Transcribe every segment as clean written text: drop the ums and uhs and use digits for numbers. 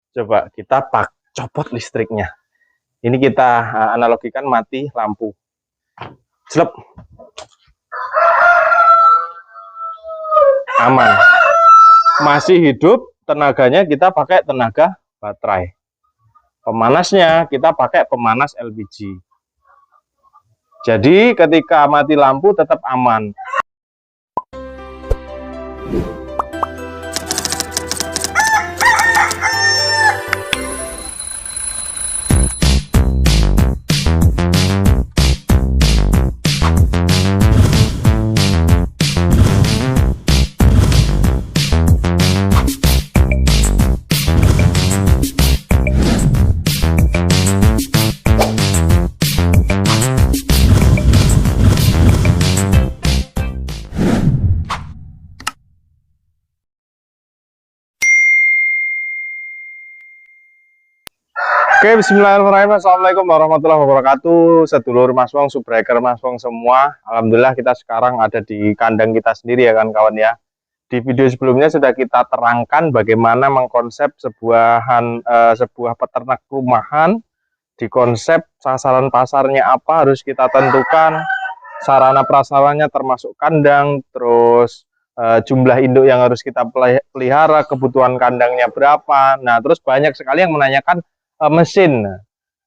Coba kita copot listriknya. Ini kita analogikan mati lampu. Slep. Aman. Masih hidup, tenaganya kita pakai tenaga baterai. Pemanasnya kita pakai pemanas LPG. Jadi ketika mati lampu tetap aman. Oke, bismillahirrahmanirrahim. Assalamualaikum warahmatullahi wabarakatuh. Sedulur Mas Wong, subbreaker Mas Wong semua. Alhamdulillah kita sekarang ada di kandang kita sendiri ya kan kawan ya. Di video sebelumnya sudah kita terangkan bagaimana mengkonsep sebuah peternak rumahan. Di konsep sasaran pasarnya apa harus kita tentukan. Sarana prasarannya termasuk kandang, terus jumlah induk yang harus kita pelihara, kebutuhan kandangnya berapa. Nah, terus banyak sekali yang menanyakan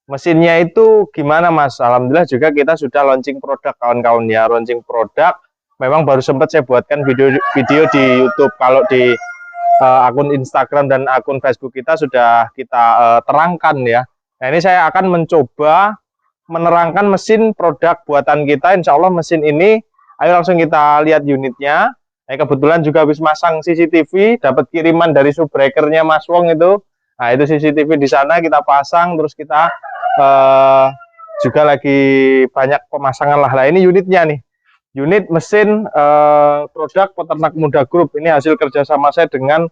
mesinnya itu gimana Mas. Alhamdulillah juga kita sudah launching produk kawan-kawan ya. Launching produk memang baru sempat saya buatkan video di YouTube. Kalau di akun Instagram dan akun Facebook kita sudah kita terangkan ya. Nah, ini saya akan mencoba menerangkan mesin produk buatan kita. Insya Allah mesin ini, ayo langsung kita lihat unitnya. Kebetulan juga habis masang CCTV, dapat kiriman dari subbreakernya Mas Wong itu. Nah, itu CCTV di sana kita pasang, terus kita juga lagi banyak pemasangan lah. Nah, ini unitnya nih. Unit mesin produk Peternak Muda Group. Ini hasil kerjasama saya dengan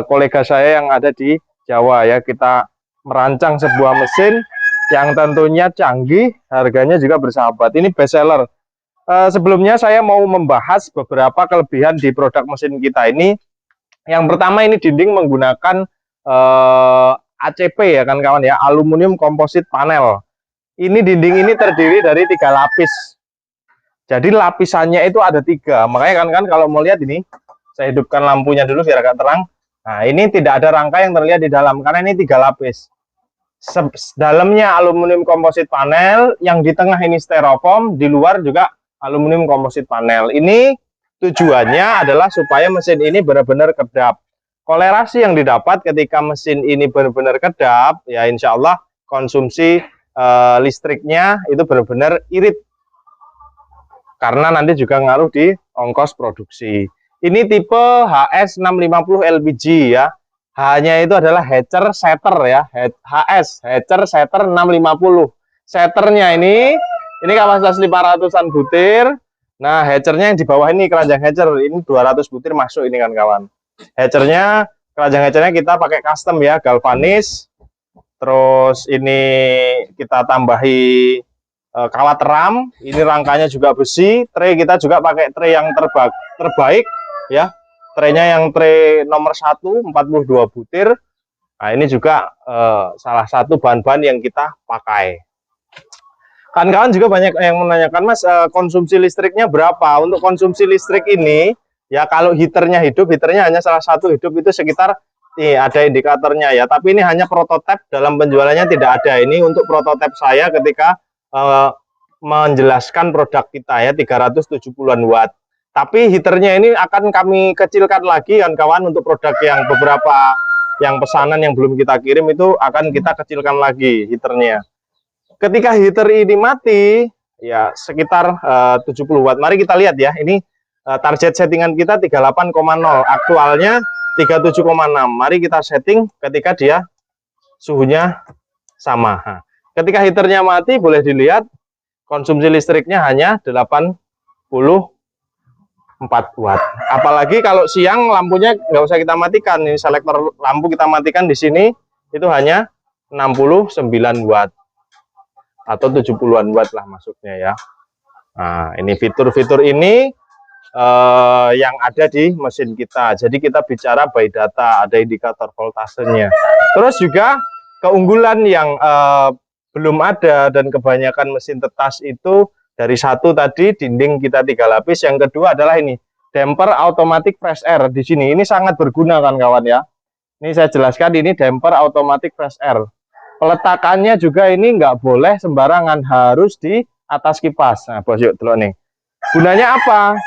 kolega saya yang ada di Jawa ya. Kita merancang sebuah mesin yang tentunya canggih, harganya juga bersahabat. Ini best seller. Sebelumnya saya mau membahas beberapa kelebihan di produk mesin kita ini. Yang pertama, ini dinding menggunakan ACP ya kan kawan ya, aluminium komposit panel. Ini dinding ini terdiri dari 3 lapis. Jadi lapisannya itu ada 3. Makanya kan kalau mau lihat ini, saya hidupkan lampunya dulu biar agak terang. Nah, ini tidak ada rangka yang terlihat di dalam karena ini 3 lapis. Dalamnya aluminium komposit panel, yang di tengah ini styrofoam, di luar juga aluminium komposit panel. Ini tujuannya adalah supaya mesin ini benar-benar kedap. Kolerasi yang didapat ketika mesin ini benar-benar kedap, ya insya Allah konsumsi listriknya itu benar-benar irit. Karena nanti juga ngaruh di ongkos produksi. Ini tipe HS650 LPG ya. H-nya itu adalah hatcher setter ya. HS, hatcher setter 650. Setternya ini kapasitas 500-an butir. Nah, hatchernya yang di bawah ini keranjang hatcher. Ini 200 butir masuk ini kan kawan. Hatchernya, keranjang hatchernya kita pakai custom ya, galvanis. Terus ini kita tambahi kawat ram. Ini rangkanya juga besi. Tray kita juga pakai tray yang terbaik ya. Traynya yang tray nomor 1, 42 butir. Nah, ini juga salah satu bahan-bahan yang kita pakai. Kawan-kawan juga banyak yang menanyakan, Mas, konsumsi listriknya berapa? Untuk konsumsi listrik ini ya, kalau heaternya hidup, heaternya hanya salah satu hidup itu sekitar, ada indikatornya ya, tapi ini hanya prototipe, dalam penjualannya tidak ada. Ini untuk prototipe saya ketika menjelaskan produk kita ya, 370-an watt. Tapi heaternya ini akan kami kecilkan lagi kan kawan, untuk produk yang beberapa yang pesanan yang belum kita kirim itu akan kita kecilkan lagi heaternya. Ketika heater ini mati ya sekitar 70 watt. Mari kita lihat ya, ini target settingan kita 38,0, aktualnya 37,6. Mari kita setting ketika dia suhunya sama. Nah, ketika heaternya mati, boleh dilihat konsumsi listriknya hanya 84 watt. Apalagi kalau siang lampunya nggak usah kita matikan. Ini selektor lampu kita matikan di sini itu hanya 69 watt atau 70-an watt lah masuknya ya. Nah, ini fitur-fitur ini yang ada di mesin kita. Jadi kita bicara by data, ada indikator voltasenya. Terus juga keunggulan yang belum ada dan kebanyakan mesin tetas itu dari satu tadi dinding kita 3 lapis, yang kedua adalah ini damper automatic fresh air di sini. Ini sangat berguna kan kawan ya. Ini saya jelaskan, ini damper automatic fresh air. Peletakannya juga ini nggak boleh sembarangan, harus di atas kipas. Nah, bos yuk telok nih. Gunanya apa?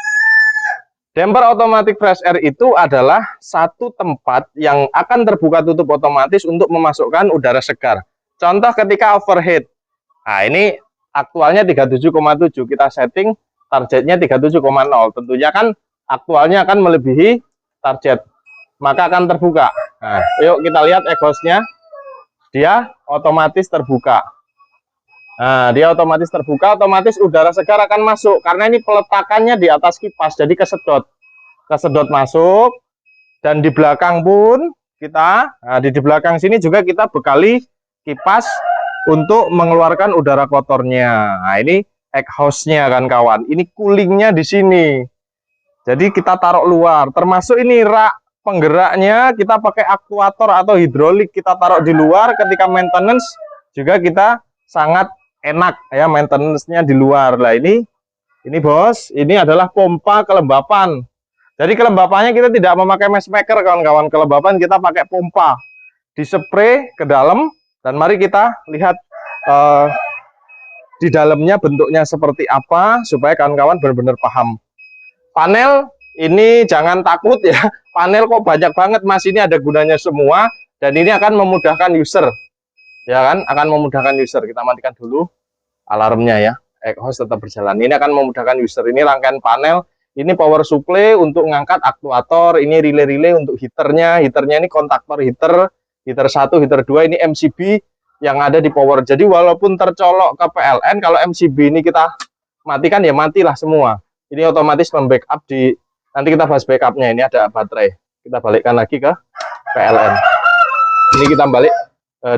Damper automatic fresh air itu adalah satu tempat yang akan terbuka tutup otomatis untuk memasukkan udara segar. Contoh ketika overheat. Nah, ini aktualnya 37,7, kita setting targetnya 37,0. Tentunya kan aktualnya akan melebihi target, maka akan terbuka. Nah, yuk kita lihat exhaust-nya. Dia otomatis terbuka. Nah, dia otomatis terbuka, otomatis udara segar akan masuk. Karena ini peletakannya di atas kipas, jadi kesedot masuk. Dan di belakang pun kita, nah, di belakang sini juga kita bekali kipas untuk mengeluarkan udara kotornya. Nah, ini exhaust-nya kan kawan. Ini coolingnya di sini. Jadi kita taruh luar. Termasuk ini rak penggeraknya kita pakai aktuator atau hidrolik, kita taruh di luar. Ketika maintenance juga kita sangat enak ya, maintenance-nya di luar. Lah ini bos, ini adalah pompa kelembapan. Jadi kelembapannya kita tidak memakai matchmaker kawan-kawan. Kelembapan kita pakai pompa, dispray ke dalam, dan mari kita lihat di dalamnya bentuknya seperti apa supaya kawan-kawan benar-benar paham. Panel ini jangan takut ya, panel kok banyak banget mas, ini ada gunanya semua dan ini akan memudahkan user. Ya kan, akan memudahkan user. Kita matikan dulu alarmnya ya. Exhaust tetap berjalan. Ini akan memudahkan user. Ini rangkaian panel. Ini power supply untuk mengangkat aktuator. Ini relay-relay untuk heaternya. Heaternya ini kontaktor heater. Heater 1, heater 2. Ini MCB yang ada di power. Jadi walaupun tercolok ke PLN, kalau MCB ini kita matikan ya matilah semua. Ini otomatis membackup di. Nanti kita bahas backupnya. Ini ada baterai. Kita balikkan lagi ke PLN. Ini kita balik.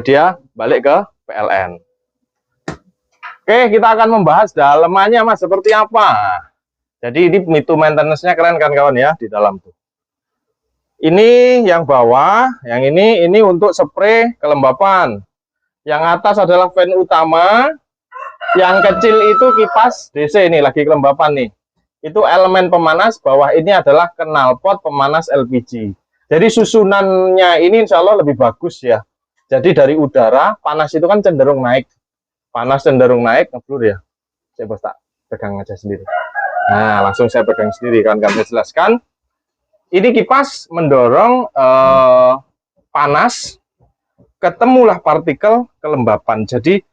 Dia balik ke PLN. Oke, kita akan membahas dalamannya mas seperti apa. Jadi ini itu maintenance-nya keren kan kawan ya di dalam tuh. Ini yang bawah, yang ini untuk spray kelembapan. Yang atas adalah fan utama. Yang kecil itu kipas DC, ini lagi kelembapan nih. Itu elemen pemanas, bawah ini adalah knalpot pemanas LPG. Jadi susunannya ini insya Allah lebih bagus ya. Jadi dari udara, panas itu kan cenderung naik. Panas cenderung naik, ngeblur ya. Saya bos tak pegang aja sendiri. Nah, langsung saya pegang sendiri, kan saya jelaskan. Ini kipas mendorong panas, ketemulah partikel kelembapan. Jadi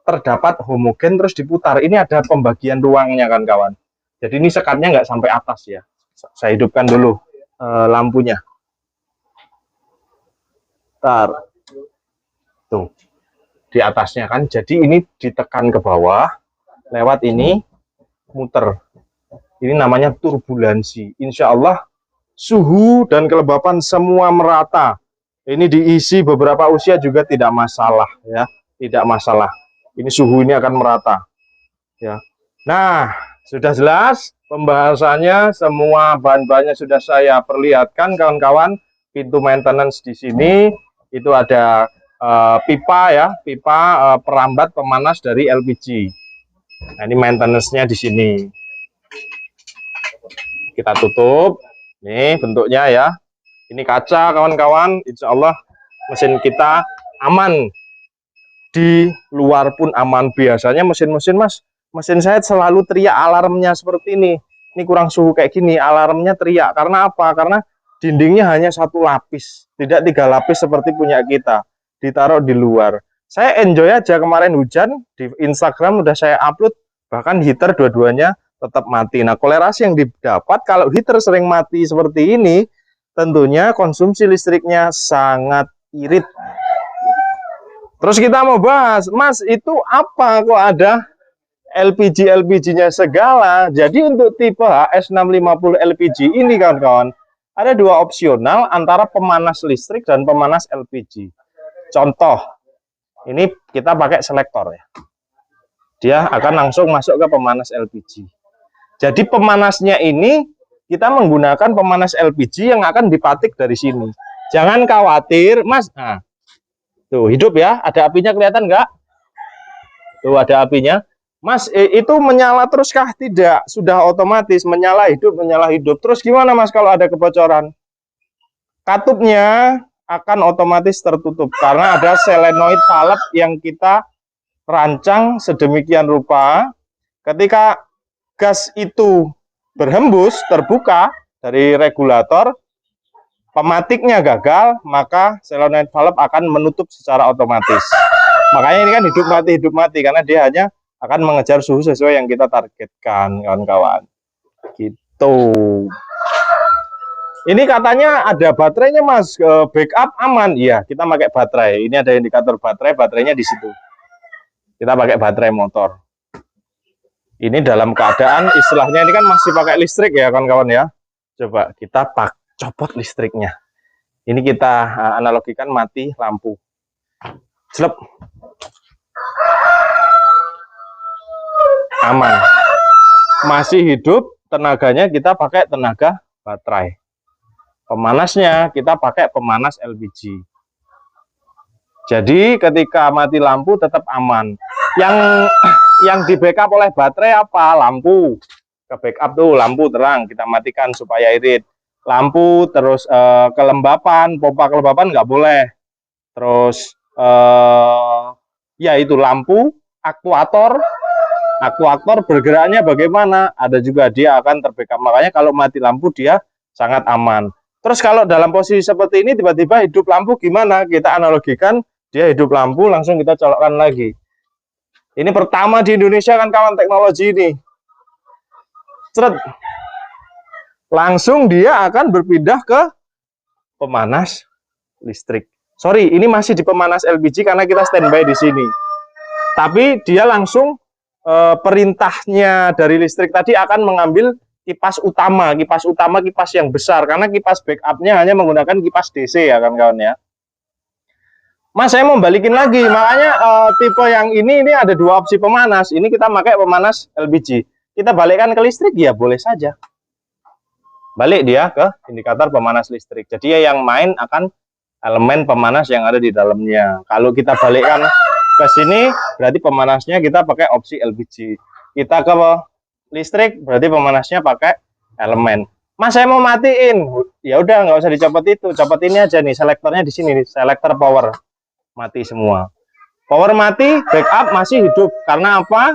terdapat homogen terus diputar. Ini ada pembagian ruangnya kan kawan. Jadi ini sekatnya nggak sampai atas ya. Saya hidupkan dulu lampunya. Bentar. Tuh, di atasnya kan, jadi ini ditekan ke bawah lewat ini muter, ini namanya turbulensi. Insya Allah suhu dan kelembapan semua merata, ini diisi beberapa usia juga tidak masalah ya, tidak masalah. Ini suhu ini akan merata ya. Nah, sudah jelas pembahasannya, semua bahan-bahannya sudah saya perlihatkan kawan-kawan. Pintu maintenance di sini itu ada pipa ya, pipa perambat pemanas dari LPG. Nah, ini maintenance-nya di sini. Kita tutup. Nih bentuknya ya. Ini kaca kawan-kawan. Insya Allah mesin kita aman. Di luar pun aman. Biasanya mesin-mesin mas, mesin saya selalu teriak alarmnya seperti ini. Ini kurang suhu kayak gini, alarmnya teriak. Karena apa? Karena dindingnya hanya satu lapis, tidak 3 lapis seperti punya kita. Ditaruh di luar. Saya enjoy aja, kemarin hujan di Instagram udah saya upload, bahkan heater dua-duanya tetap mati. Nah, kolerasi yang didapat kalau heater sering mati seperti ini, tentunya konsumsi listriknya sangat irit. Terus kita mau bahas, mas itu apa kok ada LPG-nya segala? Jadi untuk tipe HS650 LPG ini kawan-kawan, ada 2 opsional antara pemanas listrik dan pemanas LPG. Contoh, ini kita pakai selektor ya. Dia akan langsung masuk ke pemanas LPG. Jadi pemanasnya ini kita menggunakan pemanas LPG yang akan dipatik dari sini. Jangan khawatir, Mas. Nah, tuh hidup ya, ada apinya kelihatan nggak? Tuh ada apinya. Mas, itu menyala terus kah? Tidak, sudah otomatis menyala hidup, menyala hidup. Terus gimana Mas kalau ada kebocoran? Katupnya akan otomatis tertutup karena ada solenoid valve yang kita rancang sedemikian rupa. Ketika gas itu berhembus, terbuka dari regulator, pematiknya gagal, maka solenoid valve akan menutup secara otomatis. Makanya ini kan hidup mati karena dia hanya akan mengejar suhu sesuai yang kita targetkan, kawan-kawan. Gitu. Ini katanya ada baterainya Mas, backup aman. Iya, kita pakai baterai. Ini ada indikator baterai, baterainya di situ. Kita pakai baterai motor. Ini dalam keadaan istilahnya ini kan masih pakai listrik ya kawan-kawan ya. Coba kita copot listriknya. Ini kita analogikan mati lampu. Slep. Aman. Masih hidup, tenaganya kita pakai tenaga baterai. Pemanasnya kita pakai pemanas LPG. Jadi ketika mati lampu tetap aman. Yang di backup oleh baterai apa? Lampu. Ke backup tuh lampu terang, kita matikan supaya irit. Lampu, terus kelembapan, pompa kelembapan nggak boleh. Terus ya itu lampu, aktuator bergeraknya bagaimana? Ada juga dia akan terbackup. Makanya kalau mati lampu dia sangat aman. Terus kalau dalam posisi seperti ini tiba-tiba hidup lampu gimana? Kita analogikan dia hidup lampu langsung kita colokkan lagi. Ini pertama di Indonesia kan kawan teknologi ini. Seret. Langsung dia akan berpindah ke pemanas listrik. Sorry, ini masih di pemanas LPG karena kita standby di sini. Tapi dia langsung perintahnya dari listrik tadi akan mengambil kipas utama kipas yang besar karena kipas backupnya hanya menggunakan kipas DC ya kawan-kawan ya. Mas saya mau balikin lagi, makanya tipe yang ini ada dua opsi pemanas. Ini kita pakai pemanas LPG. Kita balikkan ke listrik ya boleh saja. Balik dia ke indikator pemanas listrik. Jadi ya yang main akan elemen pemanas yang ada di dalamnya. Kalau kita balikkan ke sini berarti pemanasnya kita pakai opsi LPG. Kita ke listrik berarti pemanasnya pakai elemen. Mas saya mau matiin. Ya udah nggak usah dicopot itu, copot ini aja nih, selektornya di sini nih, selektor power. Mati semua. Power mati, backup masih hidup. Karena apa?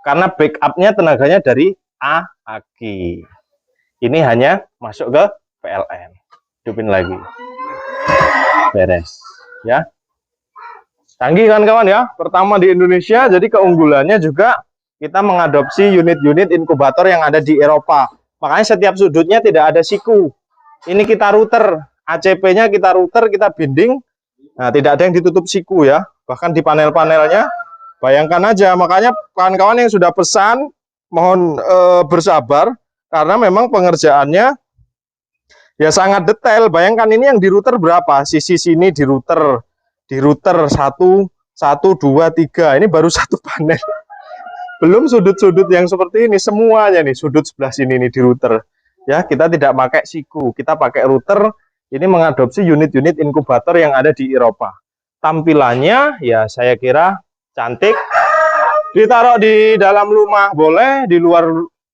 Karena backupnya tenaganya dari aki. Ini hanya masuk ke PLN. Hidupin lagi. Beres. Ya. Canggih kan kawan ya. Pertama di Indonesia, jadi keunggulannya juga kita mengadopsi unit-unit inkubator yang ada di Eropa. Makanya setiap sudutnya tidak ada siku. Ini kita router. ACP-nya kita router, kita binding. Nah, tidak ada yang ditutup siku ya. Bahkan di panel-panelnya, bayangkan aja. Makanya kawan-kawan yang sudah pesan, mohon bersabar. Karena memang pengerjaannya ya sangat detail. Bayangkan ini yang di router berapa? Sisi sini di router 1, 2, 3. Ini baru satu panel. Belum sudut-sudut yang seperti ini, semuanya nih sudut sebelah sini nih di router. Ya, kita tidak pakai siku, kita pakai router. Ini mengadopsi unit-unit inkubator yang ada di Eropa. Tampilannya ya saya kira cantik. Ditaruh di dalam rumah boleh, di luar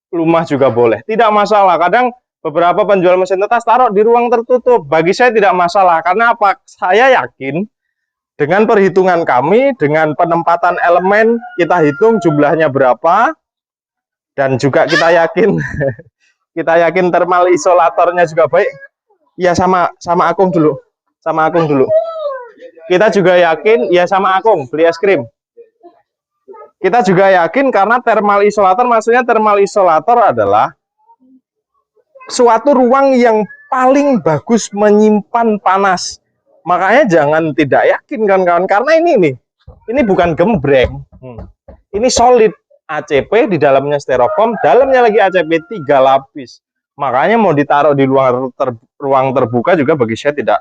rumah juga boleh. Tidak masalah. Kadang beberapa penjual mesin tetas taruh di ruang tertutup. Bagi saya tidak masalah. Karena apa? Saya yakin dengan perhitungan kami, dengan penempatan elemen, kita hitung jumlahnya berapa, dan juga kita yakin thermal isolatornya juga baik. Ya sama Akung dulu, Kita juga yakin, ya sama Akung beli es krim. Kita juga yakin karena thermal isolator, maksudnya thermal isolator adalah suatu ruang yang paling bagus menyimpan panas. Makanya jangan tidak yakin kawan-kawan, karena ini bukan gembreng. Ini solid ACP, di dalamnya styrofoam, dalamnya lagi ACP 3 lapis. Makanya mau ditaruh di ruang terbuka juga bagi saya tidak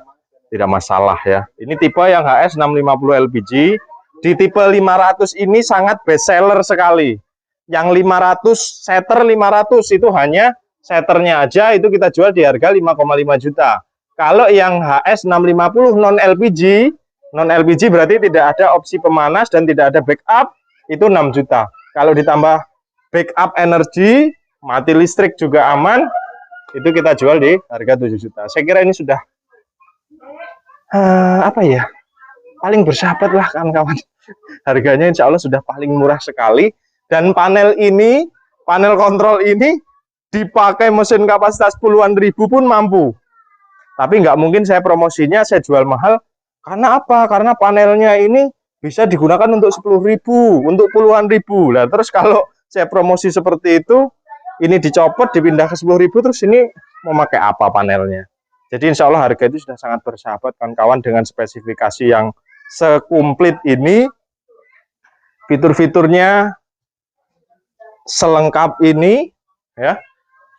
masalah ya. Ini tipe yang HS 650 LPG. Di tipe 500 ini sangat best seller sekali. Yang 500 setter 500 itu hanya seternya aja itu kita jual di harga 5,5 juta. Kalau yang HS 650 non LPG berarti tidak ada opsi pemanas dan tidak ada backup, itu 6 juta. Kalau ditambah backup energi, mati listrik juga aman, itu kita jual di harga 7 juta. Saya kira ini sudah apa ya, paling bersahabat lah kawan-kawan. Harganya insya Allah sudah paling murah sekali. Dan panel kontrol ini dipakai mesin kapasitas puluhan ribu pun mampu. Tapi nggak mungkin saya promosinya, saya jual mahal. Karena apa? Karena panelnya ini bisa digunakan untuk 10.000, untuk puluhan ribu. Nah, terus kalau saya promosi seperti itu, ini dicopot, dipindah ke 10.000, terus ini mau pakai apa panelnya? Jadi insya Allah harga itu sudah sangat bersahabat kawan-kawan dengan spesifikasi yang sekumplit ini. Fitur-fiturnya selengkap ini, ya.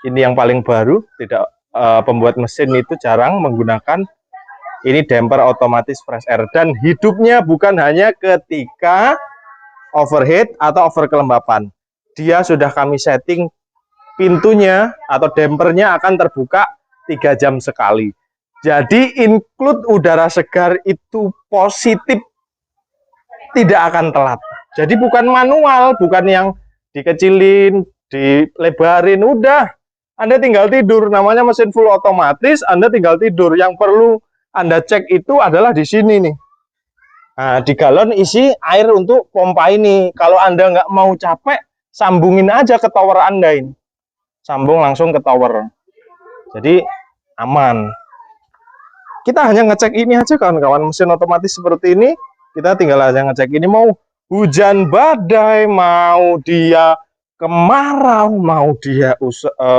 Ini yang paling baru, tidak pembuat mesin itu jarang menggunakan ini damper otomatis fresh air, dan hidupnya bukan hanya ketika overheat atau over kelembapan. Dia sudah kami setting pintunya atau dampernya akan terbuka 3 jam sekali. Jadi include udara segar itu positif, tidak akan telat. Jadi bukan manual, bukan yang dikecilin, dilebarin, udah. Anda tinggal tidur, namanya mesin full otomatis, Anda tinggal tidur. Yang perlu Anda cek itu adalah di sini nih. Nah, di galon isi air untuk pompa ini. Kalau Anda nggak mau capek, sambungin aja ke tower Anda ini. Sambung langsung ke tower. Jadi aman. Kita hanya ngecek ini aja kawan-kawan, mesin otomatis seperti ini. Kita tinggal aja ngecek ini, mau hujan badai, mau dia kemarau, mau dia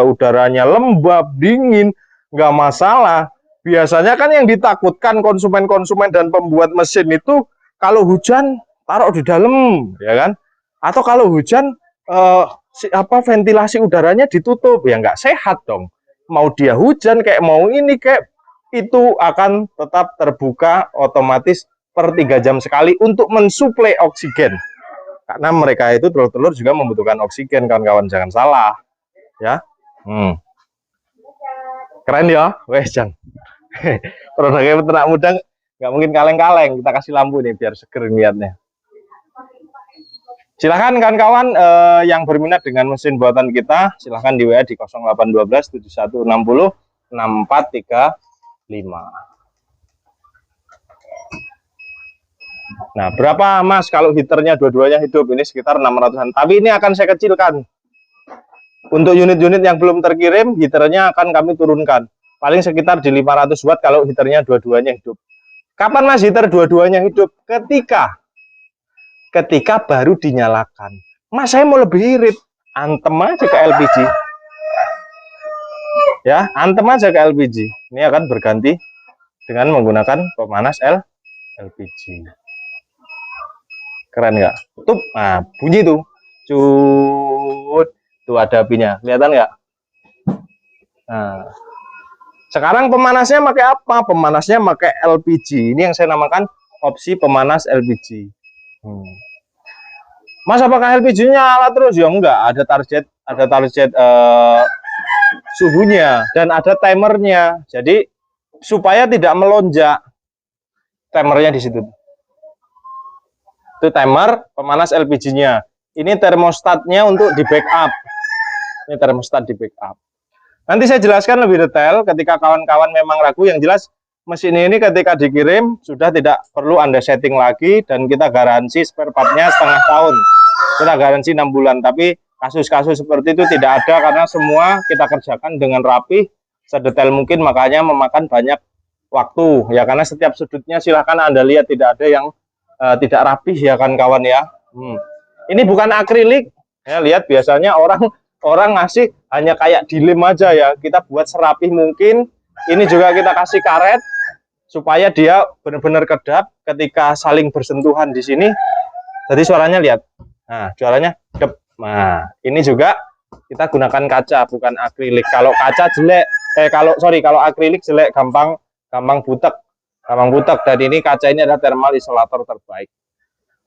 udaranya lembab, dingin, nggak masalah. Biasanya kan yang ditakutkan konsumen-konsumen dan pembuat mesin itu kalau hujan taruh di dalam, ya kan? Atau kalau hujan ventilasi udaranya ditutup, ya nggak sehat dong. Mau dia hujan kayak mau ini kayak itu akan tetap terbuka otomatis per 3 jam sekali untuk mensuplai oksigen. Karena mereka itu telur-telur juga membutuhkan oksigen, kawan-kawan, jangan salah, ya. Keren ya, wes Jang. Produknya peternak muda nggak mungkin kaleng-kaleng. Kita kasih lampu nih biar seger lihatnya. Silahkan kawan-kawan yang berminat dengan mesin buatan kita, silahkan di WA di 0812 7160 6435. Nah, berapa Mas kalau heaternya dua-duanya hidup? Ini sekitar 600-an. Tapi ini akan saya kecilkan. Untuk unit-unit yang belum terkirim, heaternya akan kami turunkan. Paling sekitar di 500 watt kalau heaternya dua-duanya hidup. Kapan Mas heater dua-duanya hidup? Ketika baru dinyalakan. Mas, saya mau lebih irit. Antem aja ke LPG. Ya, antem aja ke LPG. Ini akan berganti dengan menggunakan pemanas LPG. Keren nggak? Tuh, nah bunyi tuh. Cut. Tuh ada apinya. Kelihatan nggak? Nah. Sekarang pemanasnya pakai apa? Pemanasnya pakai LPG. Ini yang saya namakan opsi pemanas LPG. Mas, apakah LPG-nya nyala terus? Ya enggak, ada target suhunya dan ada timernya. Jadi supaya tidak melonjak, timernya di situ. Itu timer pemanas LPG-nya. Ini termostatnya untuk di backup. Ini termostat di backup. Nanti saya jelaskan lebih detail ketika kawan-kawan memang ragu. Yang jelas mesin ini ketika dikirim sudah tidak perlu Anda setting lagi, dan kita garansi spare part-nya setengah tahun. Kita garansi 6 bulan. Tapi kasus-kasus seperti itu tidak ada karena semua kita kerjakan dengan rapi, sedetail mungkin, makanya memakan banyak waktu. Ya karena setiap sudutnya silahkan Anda lihat, tidak ada yang tidak rapih ya kan kawan ya. Ini bukan akrilik. Ya, lihat biasanya orang ngasih hanya kayak dilem aja ya. Kita buat serapih mungkin. Ini juga kita kasih karet supaya dia benar-benar kedap ketika saling bersentuhan di sini. Jadi suaranya lihat. Nah, suaranya dep. Nah, ini juga kita gunakan kaca bukan akrilik. Kalau kaca jelek, kalau akrilik jelek, gampang butek. Dan ini kaca ini adalah thermal isolator terbaik.